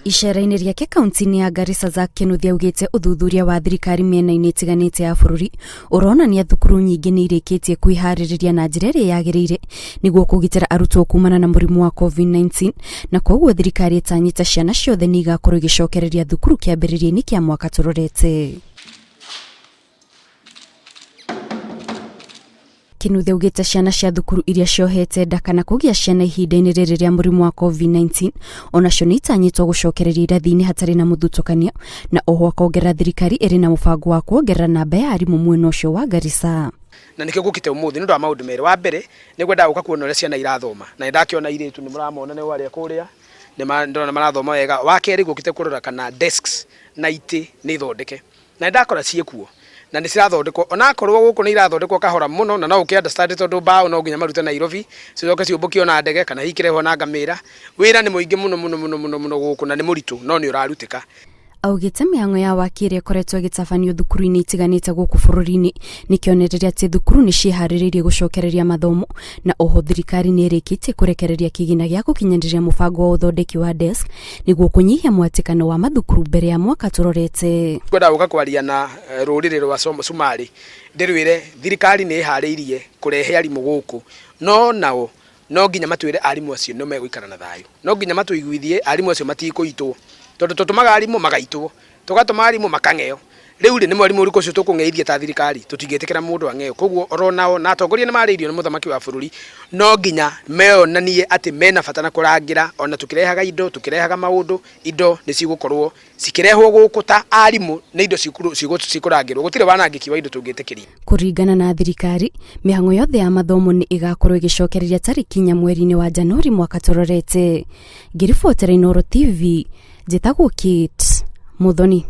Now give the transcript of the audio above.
Icera-inĩ rĩake kaunti-inĩ ya Garissa Zack Kinuthia augĩte ũthuthuria wa thirikari mĩena-inĩ ĩtiganĩte ya bũrũri ũronania thukuru nyingĩ nĩ irĩkĩtie kwĩharĩrĩria na njĩra ĩrĩa yagĩrĩire nĩguo kũgitĩra arutwo kumana na mũrimũ wa COVID-19, na koguo thirikari ĩtanyĩte ciana ciothe nĩ igakorwo igĩcokereria thukuru kĩambĩrĩria-inĩ kĩa mwaka tũrorete. Kinuthia augĩte ciana cia thukuru iria ciohete nda kana kũgĩa ciana ihinda-inĩ rĩrĩ rĩa mũrimũ wa COVID-19 onacio nĩ itanyĩtwo gũcokereria irathi-inĩ hatarĩ na mũthutũkanio, na oho akongerera thirikari ĩrĩ na mũbango wa kuongerera namba ya arimũ mwena ũcio wa Garissa. Na nikio gũkite umuthi nĩ ũndũ wa maũndũ merĩ. Wa mbere nĩ gwenda gũka kuona ũrĩa ciana irathoma, na ndakiona irĩtu nĩ mũramona nĩ warĩa kũrĩa nĩ ndona marathoma wega. Wa kerĩ gũkite kũrora kana desks na itĩ nĩ thondeke, na ndakora ciekuo na nĩ cirathondekwo. Ona korwo gũkũ nĩ irathondekwo kahora mũno, na no ũkĩunderstand tondũ bao no nginya marute Nairobi cicoke ciũmbũkio na ndege kana hikirehwo na ngamĩra. Wĩra nĩ mũingĩ mũno gũkũ na nĩ mũritũ, no nĩ ũrarutĩka. Augĩte mĩhang'o ya waki ĩrĩa ĩkoretwo ĩgĩtabanio thukuru-inĩ itiganĩte gũkũ bũrũri-inĩ nĩ kĩonereria atĩ thukuru nĩ ciĩharĩrĩirie gũcokereria mathomo, na oho thirikari nĩ ĩrĩkĩtie kũrekereria kĩgĩna gĩa gũkinyanĩria mũbango wa ũthondeki wa desk nĩguo kũnyihia mwatĩkano wa mathukuru mbere ya mwaka tũrorete. Ngwenda gũka kwaria na rũrĩrĩ rwa Somali ndĩrwĩre thirikari nĩ ĩharĩirie kũrehe arimũ gũkũ, no nao no nginya matwĩre arimũ acio no megũikara na thayũ, no nginya matũiguithie arimũ acio matikũitwo tondũ tũtũmaga arimũ magaitwo, tũgatũma arimũ makang'eo. Rĩu nĩ mwarimũ ũrĩkũ ũcio tũkũng'eithia ta thirikari? Tũtingĩtĩkĩra mũndũ ang'eo. Koguo oro nao na atongoria nĩ marĩirio nĩ mũthamaki wa bũrũri, no nginya meonanie atĩ mena bata na kũrangĩra, ona tũkĩrehaga indo, tũkĩrehaga maũndũ, indo nĩ cigũkorwo cikĩrehwo gũkũ ta arimũ nĩ indo cikũrangĩrwo. Gũtirĩ wanangĩki wa indo tũngĩtĩkĩria. Kũringana na thirikari, mĩhang'o yothe ya mathomo nĩ ĩgakorwo ĩgĩcokereria tarĩki 4 mweri-inĩ wa Januari mwaka tũrorete. Ngĩribotera Inooro TV, njĩtagwo Kate Muthoni.